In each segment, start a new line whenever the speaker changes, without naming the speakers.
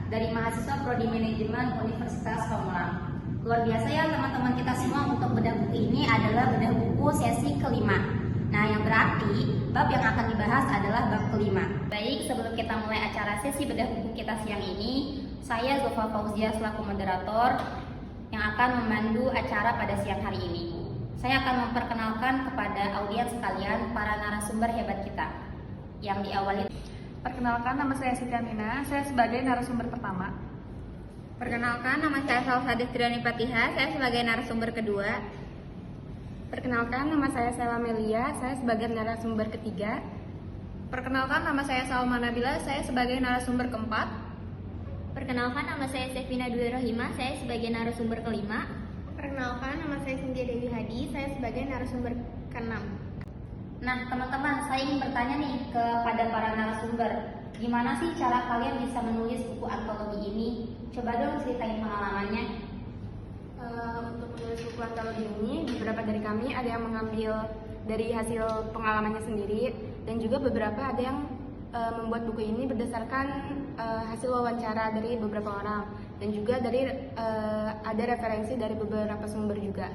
dari mahasiswa Prodi Manajemen Universitas Pamulang. Luar biasa ya teman-teman kita semua, untuk bedah buku ini adalah bedah buku sesi kelima. Nah, yang berarti bab yang akan dibahas adalah bab kelima. Baik, sebelum kita mulai acara sesi bedah buku kita siang ini, saya Zulfa Fauzia selaku moderator yang akan memandu acara pada siang hari ini. Saya akan memperkenalkan kepada audiens sekalian para narasumber hebat kita. Yang diawali,
perkenalkan, nama saya Siti Aminah, saya sebagai narasumber pertama.
Perkenalkan, nama saya Salsa Destriani Patiha, saya sebagai narasumber kedua.
Perkenalkan, nama saya Sela Melia, saya sebagai narasumber ketiga.
Perkenalkan, nama saya Salma Nabila, saya sebagai narasumber keempat.
Perkenalkan, nama saya Sevina Dwi Rohimah, saya sebagai narasumber kelima.
Perkenalkan, nama saya Cynthia Dewi Hadi, saya sebagai narasumber keenam.
Nah, teman-teman, saya ingin bertanya nih kepada para narasumber, gimana sih cara kalian bisa menulis buku antologi ini? Coba dong ceritain pengalamannya.
Untuk menulis buku antologi ini, beberapa dari kami ada yang mengambil dari hasil pengalamannya sendiri, dan juga beberapa ada yang membuat buku ini berdasarkan hasil wawancara dari beberapa orang, dan juga dari ada referensi dari beberapa sumber juga.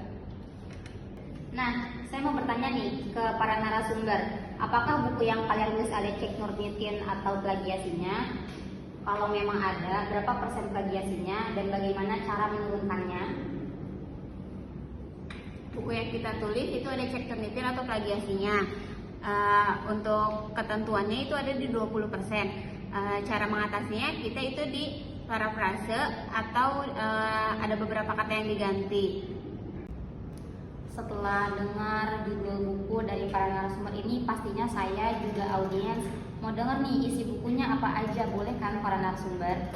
Nah, saya mau bertanya nih ke para narasumber, apakah buku yang kalian tulis ada cek nurbitin atau plagiasinya? Kalau memang ada, berapa persen plagiasinya dan bagaimana cara menurunkannya?
Buku yang kita tulis itu ada cek ternitin atau plagiasinya. Untuk ketentuannya itu ada di 20%. Cara mengatasinya kita itu di parafrase atau ada beberapa kata yang diganti.
Setelah dengar judul buku dari para narasumber ini, pastinya saya juga audiens mau dengar nih isi bukunya apa aja, boleh kan para narasumber?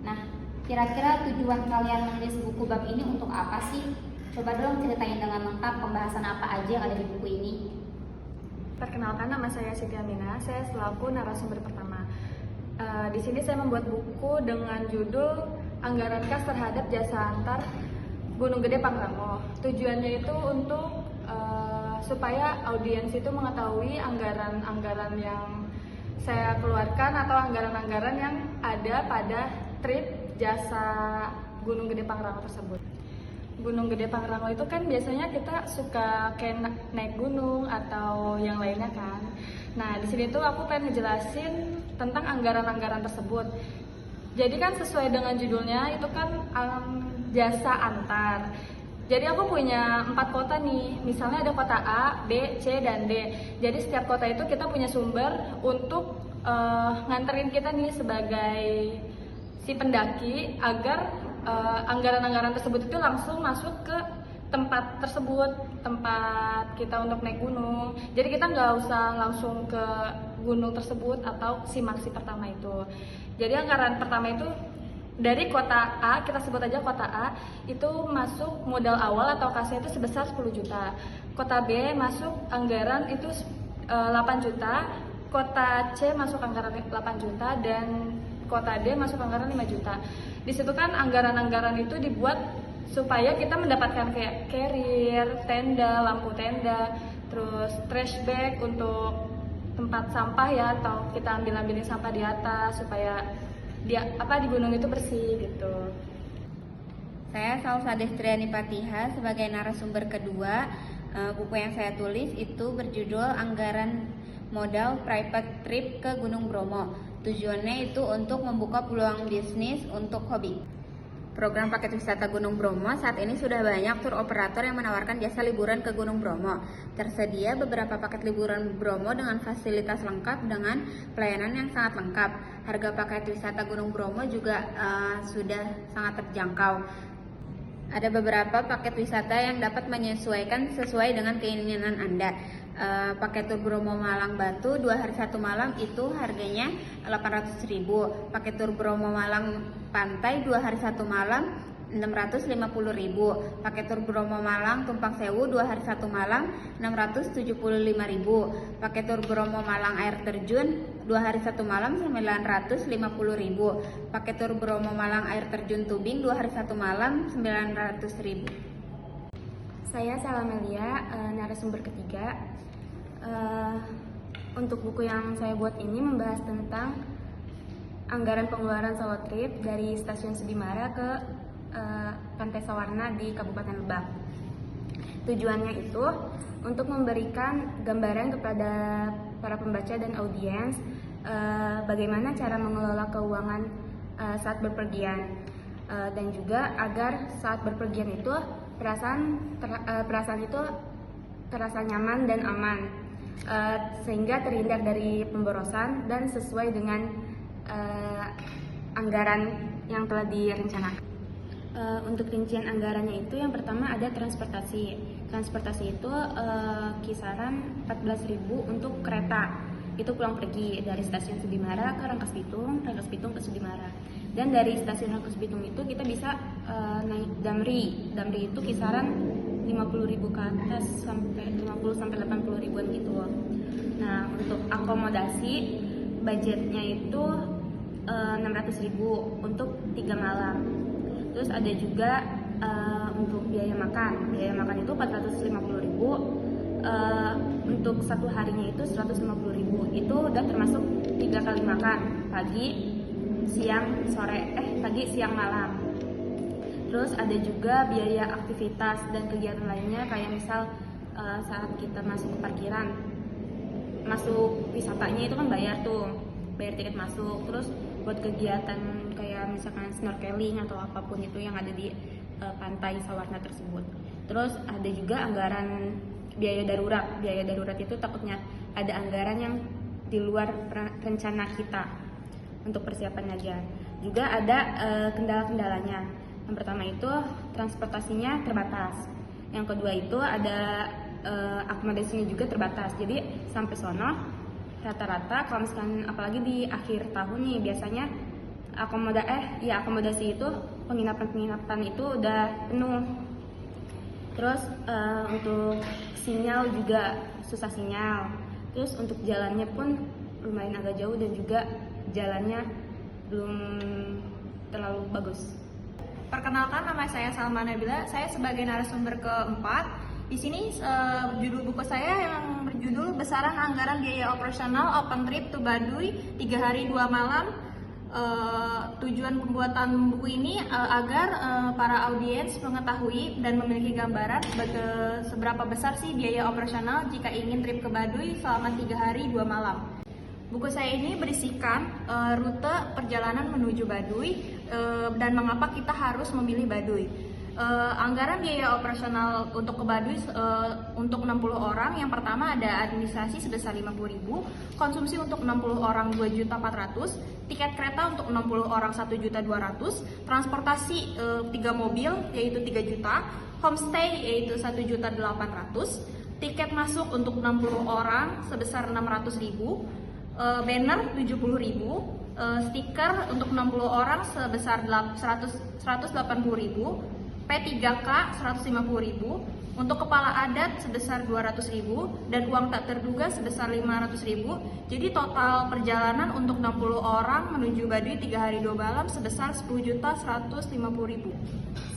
Nah, kira-kira tujuan kalian menulis buku bab ini untuk apa sih? Coba dong ceritain dengan lengkap pembahasan apa aja yang ada di buku ini.
Perkenalkan, nama saya Siti Aminah, saya selaku narasumber pertama. Di sini saya membuat buku dengan judul Anggaran Kas Terhadap Jasa Antar Gunung Gede Pangrango. Tujuannya itu untuk supaya audiens itu mengetahui anggaran-anggaran yang saya keluarkan atau anggaran-anggaran yang ada pada trip jasa Gunung Gede Pangrango tersebut. Gunung Gede Pangrango itu kan biasanya kita suka kayak naik gunung atau yang lainnya kan. Nah, di sini tuh aku pengen ngejelasin tentang anggaran-anggaran tersebut. Jadi kan sesuai dengan judulnya itu kan jasa antar. Jadi aku punya 4 kota nih, misalnya ada kota A, B, C, dan D. Jadi setiap kota itu kita punya sumber untuk nganterin kita nih sebagai si pendaki agar anggaran-anggaran tersebut itu langsung masuk ke tempat tersebut, tempat kita untuk naik gunung. Jadi kita nggak usah langsung ke gunung tersebut atau si maksi pertama itu. Jadi anggaran pertama itu dari kota A, kita sebut aja kota A, itu masuk modal awal atau kasnya itu sebesar 10 juta. Kota B masuk anggaran itu 8 juta, kota C masuk anggaran 8 juta, dan kota D masuk anggaran 5 juta. Di situ kan anggaran-anggaran itu dibuat supaya kita mendapatkan kayak carrier, tenda, lampu tenda, terus trash bag untuk tempat sampah ya, atau kita ambil-ambilin sampah di atas supaya di gunung itu bersih gitu.
Saya Salsa Destriani Patiha sebagai narasumber kedua. Buku yang saya tulis itu berjudul Anggaran Modal Private Trip ke Gunung Bromo. Tujuannya itu untuk membuka peluang bisnis untuk hobi. Program paket wisata Gunung Bromo saat ini sudah banyak tur operator yang menawarkan jasa liburan ke Gunung Bromo. Tersedia beberapa paket liburan Bromo dengan fasilitas lengkap dengan pelayanan yang sangat lengkap. Harga paket wisata Gunung Bromo juga sudah sangat terjangkau. Ada beberapa paket wisata yang dapat menyesuaikan sesuai dengan keinginan Anda. Paket tur Bromo Malang Batu 2 hari 1 malam itu harganya 800.000. Paket tur Bromo Malang Pantai 2 hari 1 malam 650.000. Paket tur Bromo Malang Tumpang Sewu 2 hari 1 malam 675.000. Paket tur Bromo Malang Air Terjun 2 hari 1 malam 950.000. Paket tur Bromo Malang Air Terjun Tubing 2 hari 1 malam 900.000.
Saya Sela Melia, narasumber ketiga. Untuk buku yang saya buat ini membahas tentang anggaran pengeluaran solo trip dari Stasiun Sudimara ke Pantai Sawarna di Kabupaten Lebak. Tujuannya itu untuk memberikan gambaran kepada para pembaca dan audiens bagaimana cara mengelola keuangan saat berpergian, dan juga agar saat berpergian itu perasaan itu terasa nyaman dan aman, sehingga terhindar dari pemborosan dan sesuai dengan anggaran yang telah direncanakan. Untuk rincian anggarannya itu yang pertama ada transportasi. Transportasi itu kisaran 14.000 untuk kereta. Itu pulang pergi dari Stasiun Sudimara ke Rangkas Bitung ke Sudimara. Dan dari Stasiun Rangkas Bitung itu kita bisa naik Damri. Damri itu kisaran 50.000 ke atas sampai 50 sampai 80 ribuan gitu. Nah, untuk akomodasi budgetnya itu 600.000 untuk 3 malam. Terus ada juga untuk biaya makan. Biaya makan itu 450.000. Untuk satu harinya itu 150.000. Itu udah termasuk 3 kali makan, pagi, siang, malam. Terus ada juga biaya aktivitas dan kegiatan lainnya, kayak misal saat kita masuk ke parkiran, masuk wisatanya itu kan bayar tiket masuk. Terus buat kegiatan kayak misalkan snorkeling atau apapun itu yang ada di pantai Sawarna tersebut. Terus ada juga anggaran biaya darurat. Biaya darurat itu takutnya ada anggaran yang di luar rencana kita untuk persiapan aja. Juga ada kendala-kendalanya. Yang pertama itu transportasinya terbatas. Yang kedua itu ada akomodasinya juga terbatas. Jadi sampai sono rata-rata kalau misalkan apalagi di akhir tahun nih biasanya akomodasi itu penginapan itu udah penuh. Terus untuk sinyal juga susah sinyal. Terus untuk jalannya pun lumayan agak jauh dan juga jalannya belum terlalu bagus.
Perkenalkan, nama saya Salma Nabila. Saya sebagai narasumber keempat. Di sini judul buku saya yang berjudul Besaran Anggaran Biaya Operasional Open Trip to Baduy 3 hari 2 malam. Tujuan pembuatan buku ini agar para audiens mengetahui dan memiliki gambaran seberapa besar sih biaya operasional jika ingin trip ke Baduy selama 3 hari 2 malam. Buku saya ini berisikan rute perjalanan menuju Baduy dan mengapa kita harus memilih Baduy. Anggaran biaya operasional untuk ke Baduy untuk 60 orang, yang pertama ada administrasi sebesar 50.000, konsumsi untuk 60 orang 2.400.000, tiket kereta untuk 60 orang 1.200.000, transportasi 3 mobil yaitu 3 juta, homestay yaitu 1.800.000, tiket masuk untuk 60 orang sebesar 600.000, banner 70.000, stiker untuk 60 orang sebesar 180.000, P3K 150.000, untuk kepala adat sebesar 200.000 dan uang tak terduga sebesar 500.000. Jadi total perjalanan untuk 60 orang menuju Baduy 3 hari 2 malam sebesar 10.150.000.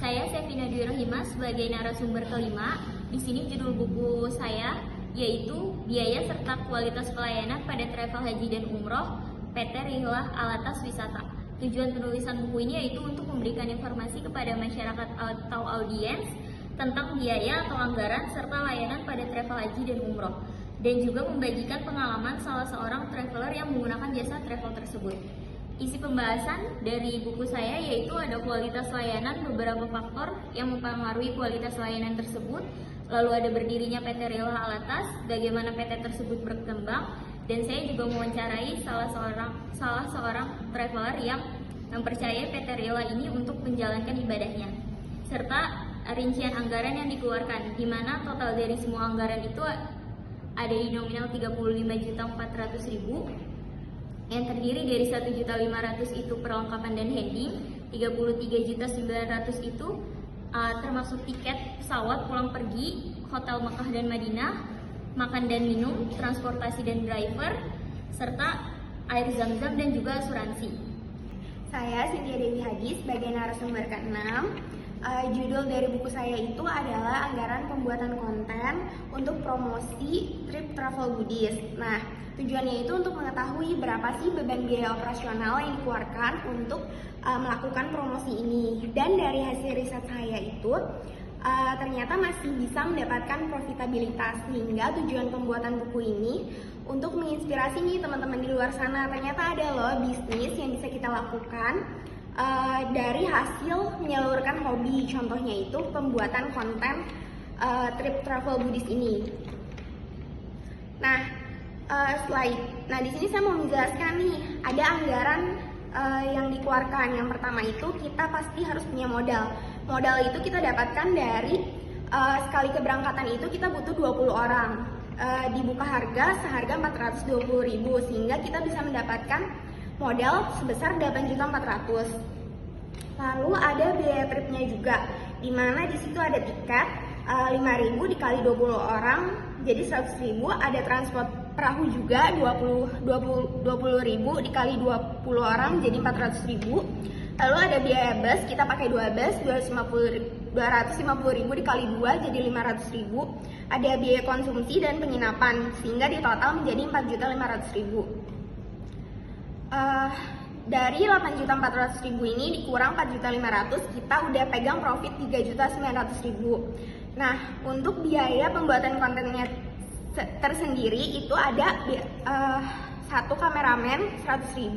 Saya Sevina Dwi Rohimah sebagai narasumber kelima. Di sini judul buku saya yaitu Biaya serta Kualitas Pelayanan pada Travel Haji dan Umroh PT Rihlah Alatas Wisata. Tujuan penulisan buku ini yaitu untuk memberikan informasi kepada masyarakat atau audiens tentang biaya atau anggaran serta layanan pada travel haji dan umroh, dan juga membagikan pengalaman salah seorang traveler yang menggunakan jasa travel tersebut. Isi pembahasan dari buku saya yaitu ada kualitas layanan, beberapa faktor yang mempengaruhi kualitas layanan tersebut, lalu ada berdirinya PT Rihlah Alatas, bagaimana PT tersebut berkembang, dan saya juga mewawancarai salah seorang traveler yang mempercayai PT Rihlah ini untuk menjalankan ibadahnya, serta rincian anggaran yang dikeluarkan, di mana total dari semua anggaran itu ada di nominal 35.400.000 yang terdiri dari 1.500.000 itu perlengkapan dan handling, 33.900.000 itu termasuk tiket pesawat pulang pergi, hotel Mekah dan Madinah, makan dan minum, transportasi dan driver, serta air zam-zam dan juga asuransi.
Saya Cynthia Dewi Haji sebagai narasumber ke-6. Judul dari buku saya itu adalah Anggaran Pembuatan Konten untuk Promosi Trip Travel Goodies. Nah, tujuannya itu untuk mengetahui berapa sih beban biaya operasional yang dikeluarkan untuk melakukan promosi ini. Dan dari hasil riset saya itu ternyata masih bisa mendapatkan profitabilitas, sehingga tujuan pembuatan buku ini untuk menginspirasi nih teman-teman di luar sana. Ternyata ada loh bisnis yang bisa kita lakukan dari hasil menyalurkan hobi. Contohnya itu pembuatan konten trip travel goodies ini. Nah, di sini saya mau menjelaskan nih, ada anggaran yang dikeluarkan. Yang pertama itu kita pasti harus punya modal. Modal itu kita dapatkan dari sekali keberangkatan itu kita butuh 20 orang. Dibuka harga seharga 420.000, sehingga kita bisa mendapatkan modal sebesar 8.400.000. Lalu ada biaya tripnya juga, di mana di situ ada tiket 5.000 dikali 20 orang jadi 100.000, ada transport perahu juga 20.000 dikali 20 orang jadi 400.000. Lalu ada biaya bus, kita pakai 2 bus 250.000 dikali 2 jadi 500.000. Ada biaya konsumsi dan penginapan, sehingga di total menjadi 4.500.000. Dari 8.400.000 ini dikurang 4.500.000, kita udah pegang profit 3.900.000. Nah, untuk biaya pembuatan kontennya tersendiri itu ada satu kameramen 100.000,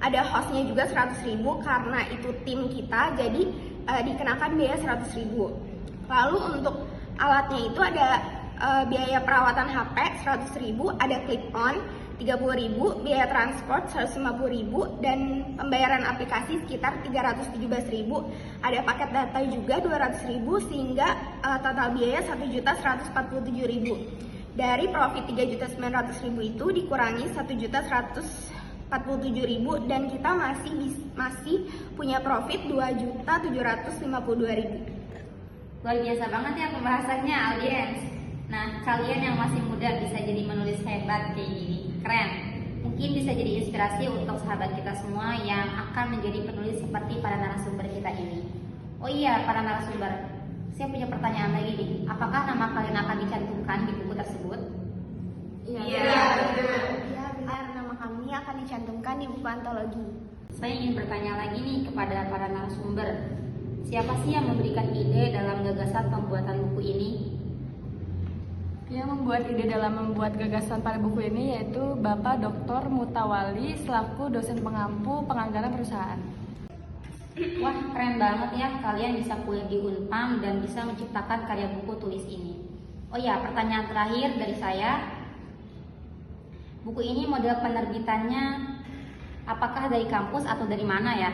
ada hostnya juga 100.000 karena itu tim kita, jadi dikenakan biaya 100.000. Lalu untuk alatnya itu ada biaya perawatan HP 100.000, ada clip on 30.000, biaya transport 150.000, dan pembayaran aplikasi sekitar 317.000. Ada paket data juga 200.000, sehingga total biaya 1.147.000. Dari profit 3.900.000 itu dikurangi 1.147.000, dan kita masih punya profit 2.752.000.
Luar biasa banget ya pembahasannya, audiens. Nah, kalian yang masih muda bisa jadi menulis hebat kayak gini, keren. Mungkin bisa jadi inspirasi untuk sahabat kita semua yang akan menjadi penulis seperti para narasumber kita ini. Oh iya, para narasumber, saya punya pertanyaan lagi nih. Apakah nama kalian akan dicantumkan di buku tersebut?
Iya.
Ya, benar, nama kami akan dicantumkan di buku antologi.
Saya ingin bertanya lagi nih kepada para narasumber. Siapa sih yang memberikan ide dalam gagasan pembuatan buku ini?
Yang membuat ide dalam membuat gagasan pada buku ini yaitu Bapak Dr. Mutawali selaku dosen pengampu penganggaran perusahaan.
Wah, keren banget ya, kalian bisa kuliah di Unpam dan bisa menciptakan karya buku tulis ini. Oh ya, pertanyaan terakhir dari saya. Buku ini model penerbitannya apakah dari kampus atau dari mana ya?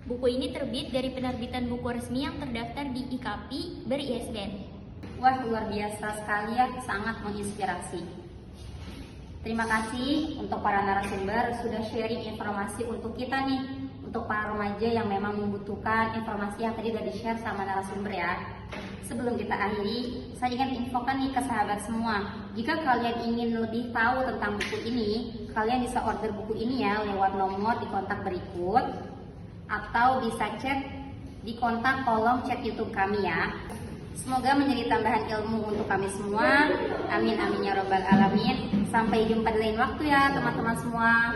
Buku ini terbit dari penerbitan buku resmi yang terdaftar di IKAPI ber-ISBN.
Wah, luar biasa sekali ya, sangat menginspirasi. Terima kasih untuk para narasumber sudah sharing informasi untuk kita nih, untuk para remaja yang memang membutuhkan informasi yang tadi udah di-share sama narasumber ya. Sebelum kita akhiri, saya ingin infokan nih ke sahabat semua. Jika kalian ingin lebih tahu tentang buku ini, kalian bisa order buku ini ya lewat nomor di kontak berikut, atau bisa chat di kontak kolom chat YouTube kami ya. Semoga menjadi tambahan ilmu untuk kami semua. Amin amin ya robbal alamin. Sampai jumpa di lain waktu ya teman-teman semua.